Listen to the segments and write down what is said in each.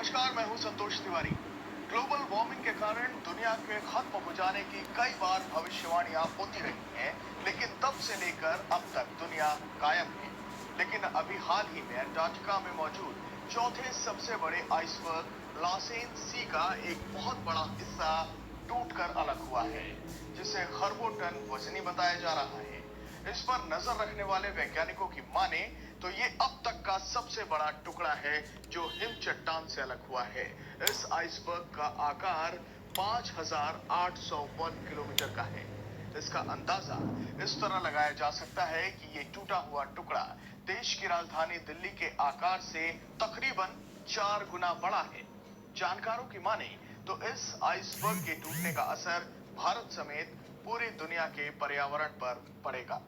नमस्कार, मैं हूं संतोष तिवारी। ग्लोबल वार्मिंग के कारण दुनिया के खत्म हो जाने की कई बार भविष्यवाणियां होती रही हैं, लेकिन तब से लेकर अब तक दुनिया कायम है। लेकिन अभी हाल ही में अंटार्कटिका में मौजूद चौथे सबसे बड़े आइसबर्ग लासेन सी का एक बहुत बड़ा हिस्सा टूटकर अलग हुआ है, जिसे खरबों टन वजनी बताया जा रहा है। इस पर नजर रखने वाले वैज्ञानिकों की माने तो ये अब तक का सबसे बड़ा टुकड़ा है जो हिम चट्टान से अलग हुआ है। इस आइसबर्ग का आकार 5,800 वर्ग किलोमीटर का है। इसका अंदाजा इस तरह लगाया जा सकता है कि ये टूटा हुआ टुकड़ा देश की राजधानी दिल्ली के आकार से तकरीबन 4 गुना बड़ा है। जानकारों की माने तो इस आइसबर्ग के टूटने का असर भारत समेत पूरी दुनिया के पर्यावरण पर पड़ेगा।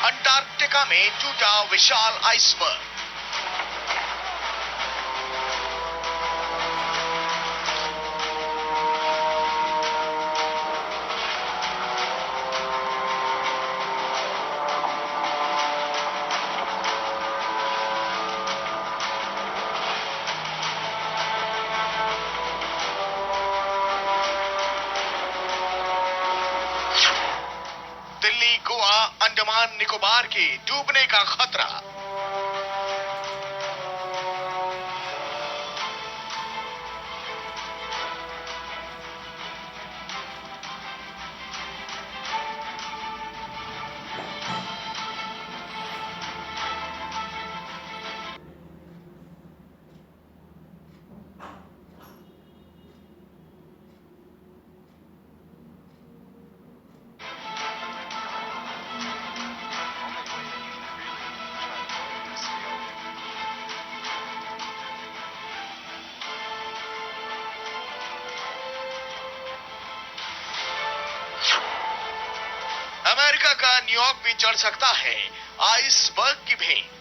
अंटार्कटिका में टूटा विशाल आइसबर्ग। दिल्ली, गोवा, अंडमान निकोबार के डूबने का खतरा। अमेरिका का न्यूयॉर्क भी चढ़ सकता है आइसबर्ग की भेंट।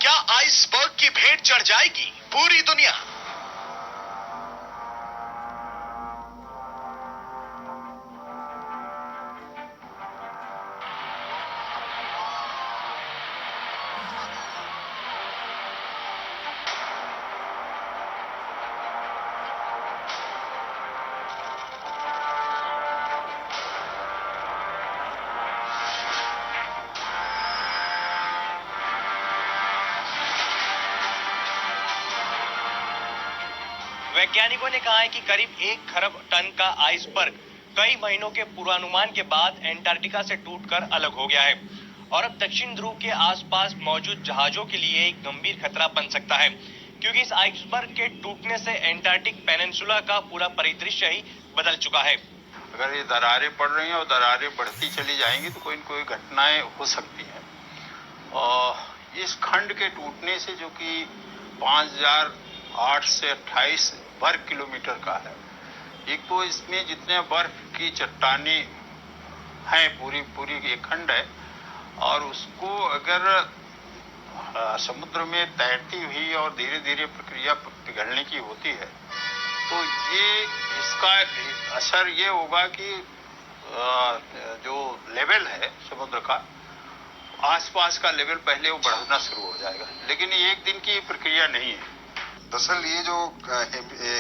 क्या आइसबर्ग की भेंट चढ़ जाएगी पूरी दुनिया? वैज्ञानिकों ने कहा है कि करीब 1 खरब टन का आइसबर्ग कई महीनों के पूर्वानुमान के बाद एंटार्कटिका से टूटकर अलग हो गया है और अब दक्षिण ध्रुव के आसपास मौजूद जहाजों के लिए एक गंभीर खतरा बन सकता है, क्योंकि इस आइसबर्ग के टूटने से एंटार्कटिक पेनिनसुला का पूरा परिदृश्य ही बदल चुका है। अगर ये दरारें पड़ रही हैं और दरारें बढ़ती चली जाएंगी तो कोई न कोई घटनाएं हो सकती हैं। और इस खंड के टूटने से, जो कि 5,800 से 28 वर्ग किलोमीटर का है, एक तो इसमें जितने बर्फ की चट्टानें हैं, पूरी एक खंड है, और उसको अगर समुद्र में तैरती हुई और धीरे धीरे प्रक्रिया पिघलने की होती है तो ये इसका असर ये होगा कि जो लेवल है समुद्र का, आसपास का लेवल पहले वो बढ़ना शुरू हो जाएगा, लेकिन ये एक दिन की प्रक्रिया नहीं है। दरअसल ये जो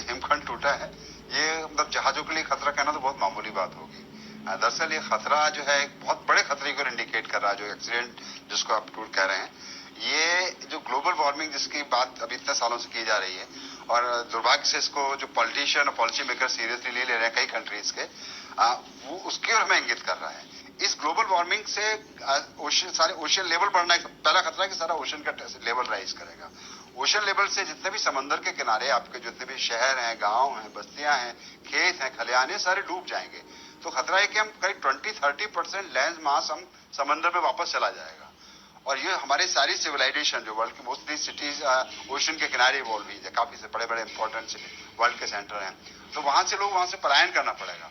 हिमखंड टूटा है, ये मतलब जहाजों के लिए खतरा कहना तो बहुत मामूली बात होगी, दरअसल ये खतरा जो है एक बहुत बड़े खतरे को इंडिकेट कर रहा है, जो एक्सीडेंट जिसको आप टूट कह रहे हैं। ये जो ग्लोबल वार्मिंग जिसकी बात अभी इतने सालों से की जा रही है, और दुर्भाग्य से इसको जो पॉलिटिशियन और पॉलिसी मेकर सीरियसली ले रहे हैं कई कंट्रीज के, वो उसकी ओर हमें इंगित कर रहा है। इस ग्लोबल वार्मिंग से सारे ओशन लेवल बढ़ना है। पहला खतरा है कि सारा ओशन का लेवल राइज करेगा। ओशन लेवल से जितने भी समंदर के किनारे आपके जितने भी शहर हैं, गांव हैं, बस्तियां हैं, खेत हैं, खलिहान, सारे डूब जाएंगे। तो खतरा है कि हम करीब 20-30% लैंड मास हम समंदर में वापस चला जाएगा। और ये हमारी सारी सिविलाइजेशन जो वर्ल्ड की मोस्टली सिटीज ओशन के किनारे इवॉल्व हुई है, काफी से बड़े बड़े इंपॉर्टेंट वर्ल्ड के सेंटर हैं, तो वहां से लोग वहां से पलायन करना पड़ेगा।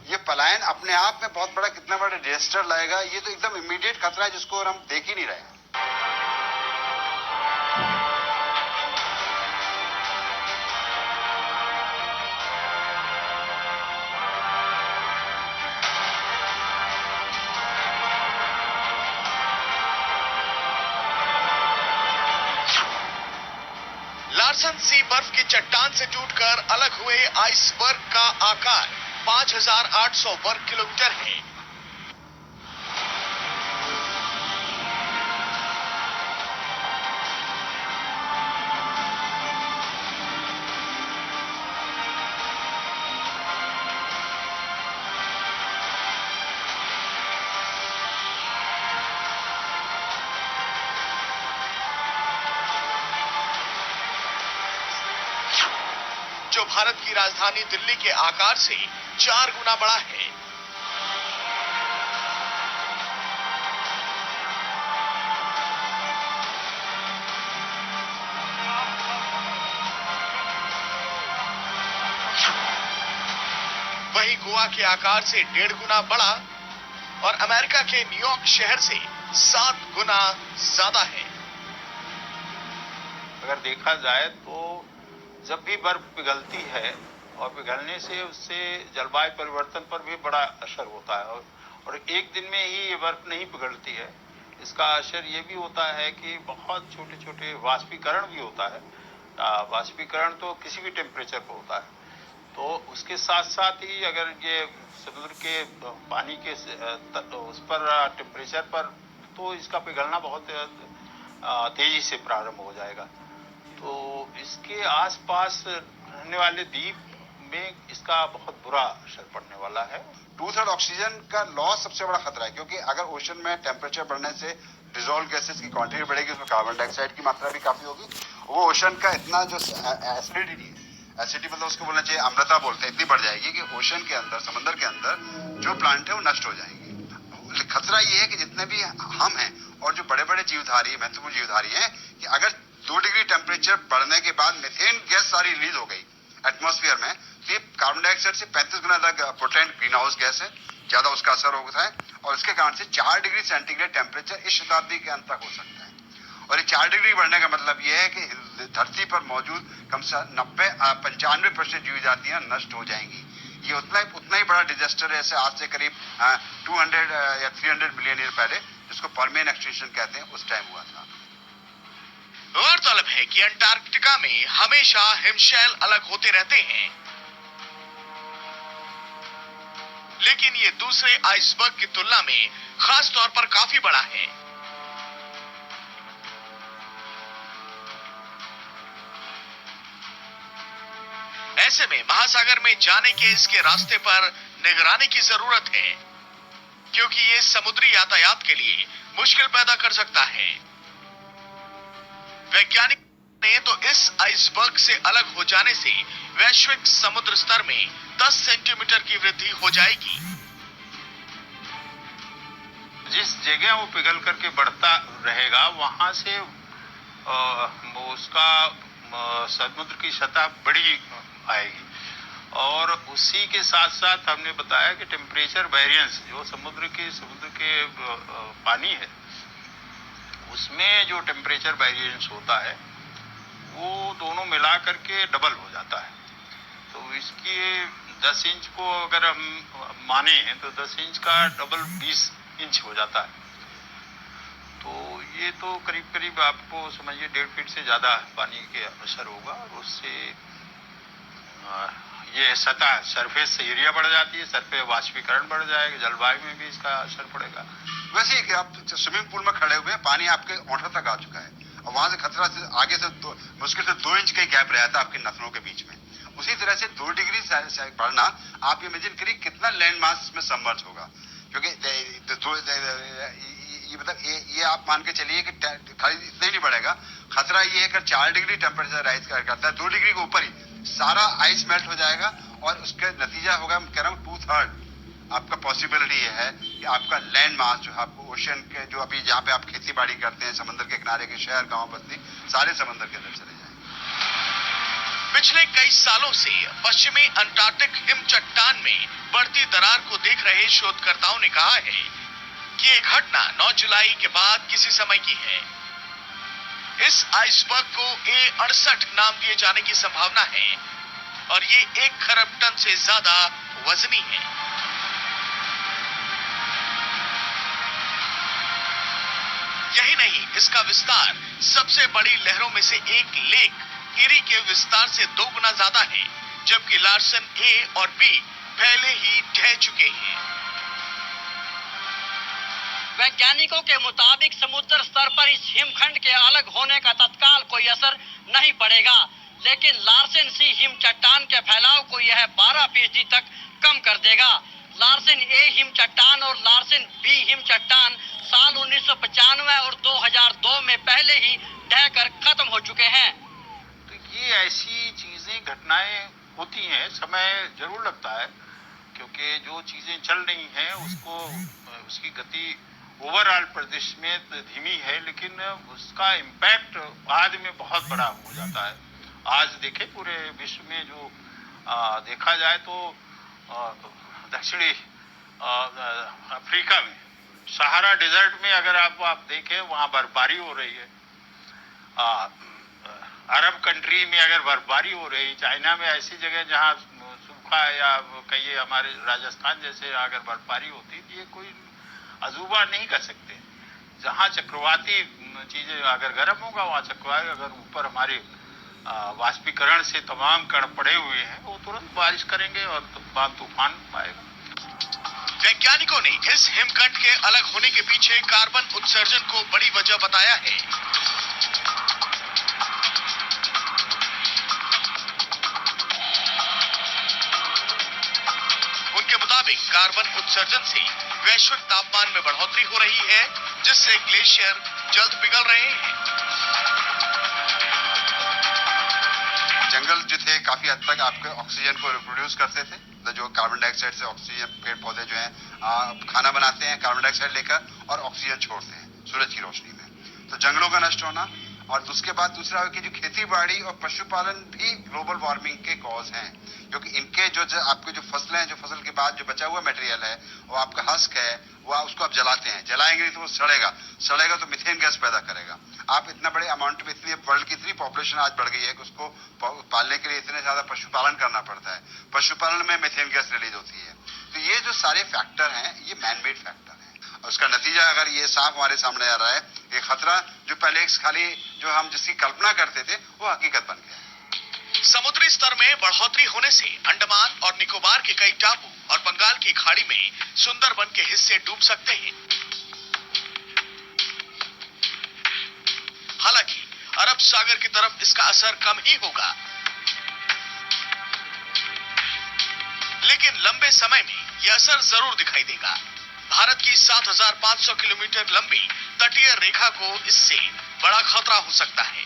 ये पलायन अपने आप में बहुत बड़ा कितना बड़ा डिजास्टर लाएगा, ये तो एकदम इमीडिएट खतरा है जिसको हम देख ही नहीं रहे हैं। लार्सन सी बर्फ की चट्टान से टूटकर अलग हुए आइसबर्ग का आकार 5,800 वर्ग किलोमीटर है। जो भारत की राजधानी दिल्ली के आकार से 4 गुना बड़ा है। वहीं गोवा के आकार से 1.5 गुना बड़ा और अमेरिका के न्यूयॉर्क शहर से 7 गुना ज्यादा है। अगर देखा जाए तो जब भी बर्फ पिघलती है और पिघलने से उससे जलवायु परिवर्तन पर भी बड़ा असर होता है, और एक दिन में ही ये बर्फ नहीं पिघलती है। इसका असर ये भी होता है कि बहुत छोटे छोटे वाष्पीकरण भी होता है। वाष्पीकरण तो किसी भी टेम्परेचर पर होता है, तो उसके साथ साथ ही अगर ये समुद्र के पानी के उस पर टेम्परेचर पर, तो इसका पिघलना बहुत तेजी से प्रारंभ हो जाएगा। तो इसके आसपास रहने वाले द्वीप में इसका बहुत बुरा असर पड़ने वाला है। 2/3 ऑक्सीजन का लॉस सबसे बड़ा खतरा है, क्योंकि अगर ओशन में टेम्परेचर बढ़ने से डिजोल्व गैसेस की क्वांटिटी बढ़ेगी, उसमें कार्बन डाइऑक्साइड की मात्रा भी काफी होगी। वो ओशन का इतना जो एसिडिटी है, एसिडिटी मतलब उसको बोलना चाहिए अम्लता बोलते हैं, इतनी बढ़ जाएगी कि ओशन के अंदर, समंदर के अंदर जो प्लांट है वो नष्ट हो जाएंगे। खतरा ये है कि जितने भी हम हैं और जो बड़े बड़े जीवधारी, महत्वपूर्ण जीवधारी हैं, कि अगर 2 डिग्री टेम्परेचर बढ़ने के बाद मीथेन गैस सारी रिलीज हो गई एटमॉस्फेयर में, तो ये कार्बन डाइऑक्साइड से 35 गुना अलग पोटेंट ग्रीन हाउस गैस है, ज्यादा उसका असर होता है, और इसके कारण से 4 डिग्री सेंटीग्रेड टेम्परेचर इस शताब्दी के अंत तक हो सकता है। और ये 4 डिग्री बढ़ने का मतलब ये है कि धरती पर मौजूद कम से 95% जीव जातियां नष्ट हो जाएंगी। ये उतना ही बड़ा डिजास्टर है, ऐसे आज से करीब 200 या 300 मिलियन ईयर पहले, जिसको परमियन एक्सटिंक्शन कहते हैं, उस टाइम हुआ था। गौरतलब है कि अंटार्कटिका में हमेशा हिमशैल अलग होते रहते हैं, लेकिन ये दूसरे आइसबर्ग की तुलना में खास तौर पर काफी बड़ा है। ऐसे में महासागर में जाने के इसके रास्ते पर निगरानी की जरूरत है, क्योंकि ये समुद्री यातायात के लिए मुश्किल पैदा कर सकता है। वैज्ञानिक ने तो इस आइसबर्ग से अलग हो जाने से वैश्विक समुद्र स्तर में 10 सेंटीमीटर की वृद्धि हो जाएगी। जिस जगह वो पिघल करके बढ़ता रहेगा, वहां से उसका समुद्र की सतह बड़ी आएगी, और उसी के साथ साथ हमने बताया कि टेम्परेचर वेरिएंस, जो समुद्र के पानी है, उसमें जो टेम्परेचर वेरिएंस होता है, वो दोनों मिला करके डबल हो जाता है। तो इसकी 10 इंच को अगर हम माने तो 10 इंच का डबल 20 इंच हो जाता है। तो ये तो करीब करीब आपको समझिए 1.5 फीट से ज्यादा पानी के असर होगा, और उससे ये सतह सरफेस एरिया बढ़ जाती है, सरफेस वाष्पीकरण बढ़ जाएगा, जलवायु में भी इसका असर पड़ेगा। वैसे ही कि आप स्विमिंग पूल में खड़े हुए हैं, पानी आपके ओंठों तक आ चुका है और वहां से खतरा से आगे से मुश्किल से 2 इंच का गैप रहता है आपकी नथनों के बीच में। उसी तरह से 2 डिग्री बढ़ना, आप इमेजिन करिए कितना लैंड मास में सबमर्ज होगा, क्योंकि ये मतलब ये आप मान के चलिए कि खाली इतना ही नहीं बढ़ेगा, खतरा ये है कि 4 डिग्री टेम्परेचर राइज करता है, 2 डिग्री के ऊपर ही सारा आइस मेल्ट हो जाएगा और उसका नतीजा होगा, मैं कह रहा हूँ 2/3 आपका पॉसिबिलिटी है कि आपका लैंड मास जो आपको ओशन के, जो अभी जहाँ पे आप खेती बाड़ी करते हैं, समंदर के किनारे के शहर, गांव, बस्ती, सारे समंदर के अंदर चले जाएंगे। पिछले कई सालों से पश्चिमी अंटार्कटिक हिम चट्टान में बढ़ती दरार को देख रहे शोधकर्ताओं ने कहा है कि ये घटना 9 जुलाई के बाद किसी समय की है। इस आइसबर्ग को A68 नाम दिए जाने की संभावना है और ये 1 खरब टन से ज्यादा वजनी है। यही नहीं, इसका विस्तार सबसे बड़ी लहरों में से एक लेक इरी के विस्तार से 2 गुना ज्यादा है, जबकि लार्सन A और B पहले ही ढह चुके हैं। वैज्ञानिकों के मुताबिक समुद्र स्तर पर इस हिमखंड के अलग होने का तत्काल कोई असर नहीं पड़ेगा, लेकिन लार्सन सी हिम चट्टान के फैलाव को यह 12% तक कम कर देगा। लार्सन ए हिम चट्टान और लार्सन बी हिम चट्टान साल 1995 और 2002 में पहले ही ढहकर खत्म हो चुके हैं। तो ये ऐसी चीजें, घटनाएं होती हैं, समय जरूर लगता है, क्योंकि जो चीजें चल रही हैं उसकी गति ओवरऑल प्रदेश में धीमी है, लेकिन उसका इम्पैक्ट बाद में बहुत बड़ा हो जाता है। आज देखें पूरे विश्व में जो देखा जाए तो दक्षिणी अफ्रीका में सहारा डेजर्ट में अगर आप देखें, वहां बर्फबारी हो रही है। अरब कंट्री में अगर बर्फबारी हो रही, चाइना में ऐसी जगह जहां सूखा, या कहिए हमारे राजस्थान जैसे अगर बर्फबारी होती, तो ये कोई अजूबा नहीं कर सकते। जहां चक्रवाती चीजें अगर गर्म होगा, वहां चक्रवाती, अगर ऊपर हमारे वाष्पीकरण से तमाम कण पड़े हुए हैं, वो तुरंत बारिश करेंगे और तूफान आएगा। वैज्ञानिकों ने इस हिमखंड के अलग होने के पीछे कार्बन उत्सर्जन को बड़ी वजह बताया है। उनके मुताबिक कार्बन उत्सर्जन से वैश्विक तापमान में बढ़ोतरी हो रही है, जिससे ग्लेशियर जल्द पिघल रहे हैं। जंगल जो थे काफी हद तक आपके ऑक्सीजन को रिप्रोड्यूस करते थे, तो जो कार्बन डाइऑक्साइड से ऑक्सीजन, पेड़ पौधे जो हैं खाना बनाते हैं कार्बन डाइऑक्साइड लेकर और ऑक्सीजन छोड़ते हैं सूरज की रोशनी में। तो जंगलों का नष्ट होना, और उसके बाद दूसरा है कि जो खेती बाड़ी और पशुपालन भी ग्लोबल वार्मिंग के कॉज हैं, क्योंकि इनके जो आपके जो फसलें हैं, जो फसल के बाद जो बचा हुआ मटेरियल है, वो आपका हस्क है, वो उसको आप जलाते हैं, जलाएंगे तो वो सड़ेगा तो मीथेन गैस पैदा करेगा। आप इतना बड़े अमाउंट में, इतनी वर्ल्ड की इतनी पॉपुलेशन आज बढ़ गई है कि उसको पालने के लिए इतने ज्यादा पशुपालन करना पड़ता है, पशुपालन में मीथेन गैस रिलीज होती है। तो ये जो सारे फैक्टर हैं, ये मैनमेड फैक्टर हैं, और उसका नतीजा अगर ये साफ हमारे सामने आ रहा है, ये खतरा जो पहले खाली जो हम जिसकी कल्पना करते थे, वो हकीकत बन गया। समुद्री स्तर में बढ़ोतरी होने से अंडमान और निकोबार के कई टापू और बंगाल की खाड़ी में सुंदरबन के हिस्से डूब सकते हैं। हालांकि अरब सागर की तरफ इसका असर कम ही होगा, लेकिन लंबे समय में यह असर जरूर दिखाई देगा। भारत की 7,500 किलोमीटर लंबी तटीय रेखा को इससे बड़ा खतरा हो सकता है।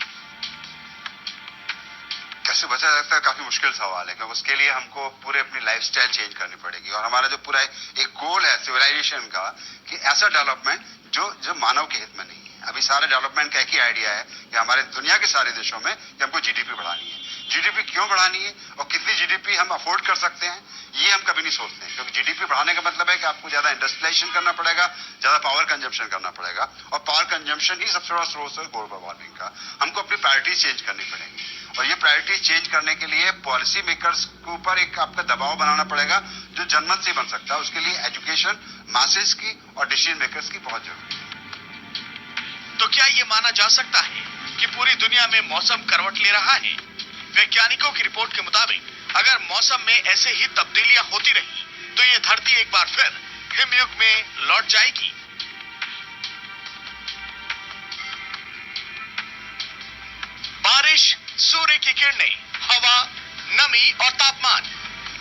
कैसे बचा जाता है, काफी मुश्किल सवाल है, क्योंकि उसके लिए हमको पूरे अपनी लाइफस्टाइल चेंज करनी पड़ेगी, और हमारा जो पूरा एक गोल है सिविलाइजेशन का, कि ऐसा डेवलपमेंट जो मानव के हित में नहीं है। अभी सारे डेवलपमेंट का एक ही आइडिया है कि हमारे दुनिया के सारे देशों में कि हमको जीडीपी बढ़ानी है। जीडीपी क्यों बढ़ानी है और कितनी जीडीपी हम अफोर्ड कर सकते हैं, ये हम कभी नहीं सोचते हैं, क्योंकि जीडीपी बढ़ाने का मतलब है कि आपको ज्यादा इंडस्ट्रियलाइजेशन करना पड़ेगा, ज्यादा पावर कंजम्पशन करना पड़ेगा, और पावर कंजम्पशन ही सबसे बड़ा सोर्स है ग्लोबल वार्मिंग का। हमको अपनी प्रायोरिटी चेंज करनी पड़ेगी, और ये प्रायोरिटी चेंज करने के लिए पॉलिसी मेकर्स के ऊपर एक आपका दबाव बनाना पड़ेगा, जो जनमत से बन सकता है। उसके लिए एजुकेशन, मासेस की और डिसीजन मेकर्स की बहुत जरूरी है। तो क्या ये माना जा सकता है कि पूरी दुनिया में मौसम करवट ले रहा है? वैज्ञानिकों की रिपोर्ट के मुताबिक अगर मौसम में ऐसे ही तब्दीलियां होती रही तो ये धरती एक बार फिर हिमयुग में लौट जाएगी। बारिश, सूर्य की किरणें, हवा, नमी और तापमान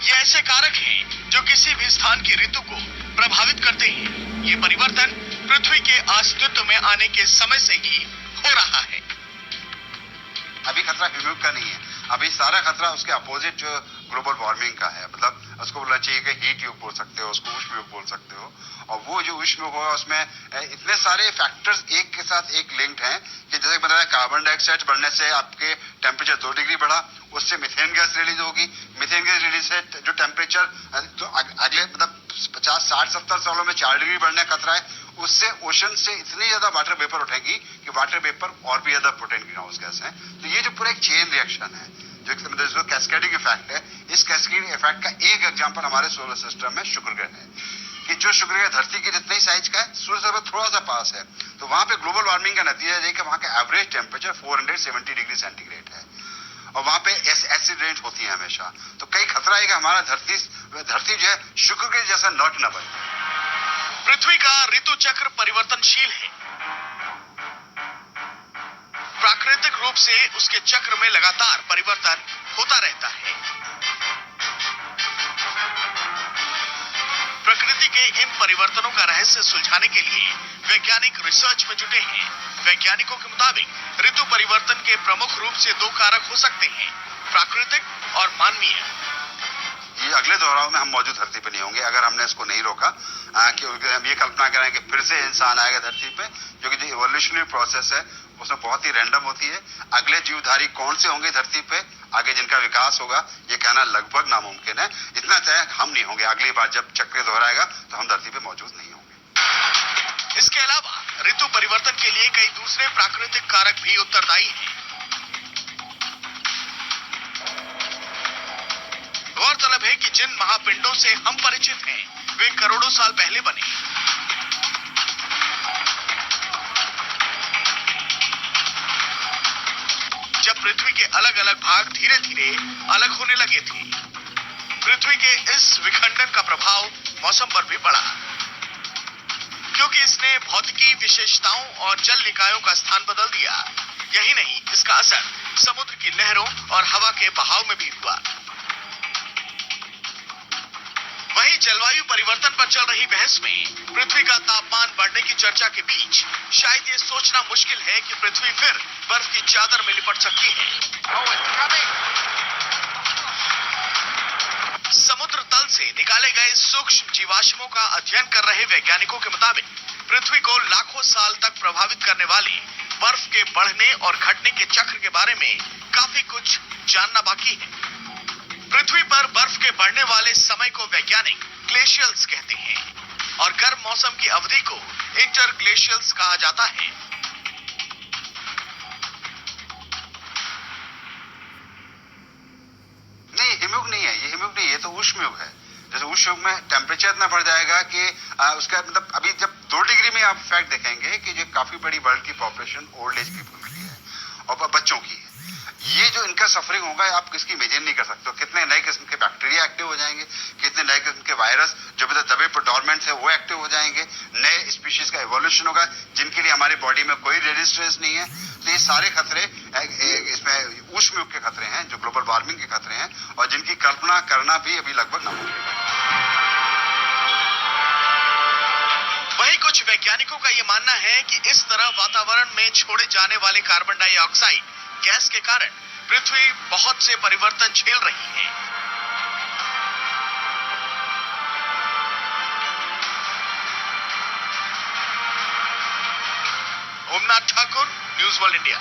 ये ऐसे कारक हैं जो किसी भी स्थान की ऋतु को प्रभावित करते हैं। ये परिवर्तन पृथ्वी के अस्तित्व में आने के समय से ही हो रहा है। अभी खतरा हिमयुग का नहीं है, अभी सारा खतरा उसके अपोजिट जो ग्लोबल वार्मिंग का है। मतलब उसको बोलना चाहिए कि हीट युग बोल सकते हो, उसको उष्म युग बोल सकते हो। और वो जो उष्म युग होगा उसमें इतने सारे फैक्टर्स एक के साथ एक लिंक्ड हैं कि जैसे बता रहा है कार्बन डाइऑक्साइड बढ़ने से आपके टेम्परेचर 2 डिग्री बढ़ा, उससे मीथेन गैस रिलीज होगी। मीथेन गैस रिलीज से जो टेम्परेचर तो अगले मतलब 50, 60, 70 सालों में 4 डिग्री बढ़ने का खतरा है। उससे ओशन से इतनी ज्यादा वाटर वेपर उठेगी कि वाटर वेपर और भी ज्यादा पोटेंट ग्रीन हाउस गैस है। तो ये जो पूरा एक चेन रिएक्शन है जो कैस्केडिंग इफेक्ट है, इस कैस्केडिंग इफेक्ट का एक एग्जांपल हमारे सोलर सिस्टम में शुक्र ग्रह है कि जो शुक्र ग्रह धरती के जितने ही साइज का है, सूर्य से थोड़ा सा पास है। तो वहां पे ग्लोबल वार्मिंग का नतीजा है कि वहां का एवरेज टेम्परेचर 470 डिग्री सेंटीग्रेड है और वहां पे एसिड रेंज होती है हमेशा। तो कई खतरा है कि हमारा धरती जो है शुक्र ग्रह जैसा नॉट न बने। पृथ्वी का ऋतु चक्र परिवर्तनशील है। प्राकृतिक रूप से उसके चक्र में लगातार परिवर्तन होता रहता है। प्रकृति के इन परिवर्तनों का रहस्य सुलझाने के लिए वैज्ञानिक रिसर्च में जुटे हैं। वैज्ञानिकों के मुताबिक ऋतु परिवर्तन के प्रमुख रूप से 2 कारक हो सकते हैं, प्राकृतिक और मानवीय। ये अगले दोहराव में हम मौजूद धरती पे नहीं होंगे अगर हमने इसको नहीं रोका। क्योंकि हम ये कल्पना करें कि फिर से इंसान आएगा धरती पे, जो कि जो इवोल्यूशनरी प्रोसेस है उसमें बहुत ही रैंडम होती है। अगले जीवधारी कौन से होंगे धरती पे आगे जिनका विकास होगा, ये कहना लगभग नामुमकिन है। इतना तय हम नहीं होंगे, अगली बार जब चक्र दोहराएगा तो हम धरती पे मौजूद नहीं होंगे। इसके अलावा ऋतु परिवर्तन के लिए कई दूसरे प्राकृतिक कारक भी उत्तरदायी हैं। गौरतलब है कि जिन महापिंडों से हम परिचित हैं वे करोड़ों साल पहले बने। जब पृथ्वी के अलग अलग भाग धीरे धीरे अलग होने लगे थे, पृथ्वी के इस विखंडन का प्रभाव मौसम पर भी पड़ा, क्योंकि इसने भौतिकी विशेषताओं और जल निकायों का स्थान बदल दिया। यही नहीं, इसका असर समुद्र की लहरों और हवा के बहाव में भी हुआ। वहीं जलवायु परिवर्तन पर चल रही बहस में पृथ्वी का तापमान बढ़ने की चर्चा के बीच शायद ये सोचना मुश्किल है कि पृथ्वी फिर बर्फ की चादर में लिपट सकती है। समुद्र तल से निकाले गए सूक्ष्म जीवाश्मों का अध्ययन कर रहे वैज्ञानिकों के मुताबिक पृथ्वी को लाखों साल तक प्रभावित करने वाले बर्फ के बढ़ने और घटने के चक्र के बारे में काफी कुछ जानना बाकी है। पृथ्वी पर बर्फ के बढ़ने वाले समय को वैज्ञानिक ग्लेशियल्स कहते हैं और गर्म मौसम की अवधि को इंटरग्लेशियल्स कहा जाता है। नहीं, हिमयुग नहीं है, ये हिमयुग नहीं है, ये तो उष्म युग है। जैसे उष्म युग में टेम्परेचर इतना बढ़ जाएगा कि उसका मतलब अभी जब 2 डिग्री में आप फैक्ट देखेंगे कि जो काफी बड़ी वर्ल्ड की पॉपुलेशन ओल्ड एज पीपल की है और बच्चों की है, ये जो इनका सफरिंग होगा आप किसकी इमेजिन नहीं कर सकते हो। कितने नए किस्म के बैक्टीरिया एक्टिव हो जाएंगे, कितने नए किस्म के वायरस जो भी दबे पर डोरमेंट है वो एक्टिव हो जाएंगे, नए स्पीशीज का इवोल्यूशन होगा जिनके लिए हमारी बॉडी में कोई रेजिस्टेंस नहीं है। तो ये सारे खतरे इसमें उष्म युग के खतरे हैं, जो ग्लोबल वार्मिंग के खतरे हैं और जिनकी कल्पना करना भी अभी लगभग नामुमकिन है। वहीं कुछ वैज्ञानिकों का यह मानना है कि इस तरह वातावरण में छोड़े जाने वाले कार्बन डाइऑक्साइड गैस के कारण पृथ्वी बहुत से परिवर्तन झेल रही है। Omnath Thakur, news world India.